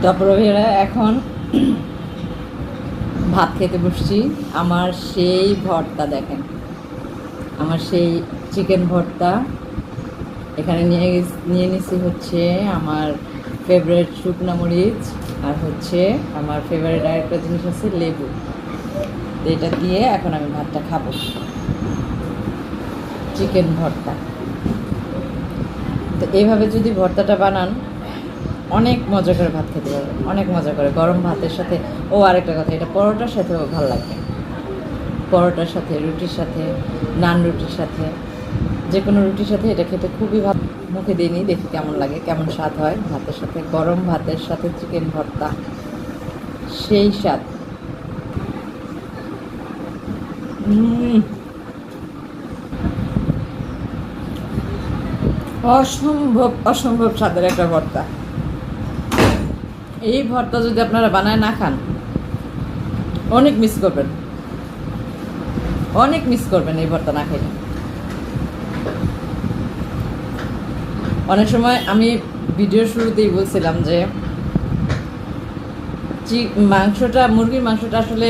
তারপরে এখন ভাত খেতে বসছি। আমার সেই ভর্তা দেখেন, আমার সেই চিকেন ভর্তা। এখানে নিয়ে নিছি হচ্ছে আমার ফেভারিট শুকনো মরিচ, আর হচ্ছে আমার ফেভারিট আরেকটা জিনিস আছে লেবু। তো এটা দিয়ে এখন আমি ভাতটা খাবো, চিকেন ভর্তা। তো এইভাবে যদি ভর্তাটা বানান অনেক মজা করে ভাত খেতে পারবে, অনেক মজা করে গরম ভাতের সাথে। ও আরেকটা কথা, এটা পরোটার সাথেও ভালো লাগবে, পরোটার সাথে, রুটির সাথে, নান রুটির সাথে, যে কোনো রুটির সাথে এটা খেতে খুবই ভালো। মুখে দিইনি, দেখি কেমন লাগে, কেমন স্বাদ হয় ভাতের সাথে, গরম ভাতের সাথে চিকেন ভর্তা, সেই স্বাদ। অসম্ভব অসম্ভব স্বাদের একটা ভর্তা। এই ভর্তা যদি আপনারা বানায় না খান, অনেক মিস করবেন, অনেক মিস করবেন এই ভর্তা না খেলে। অনেক সময় আমি ভিডিওর শুরুতেই বলছিলাম যে মাংসটা, মুরগির মাংসটা আসলে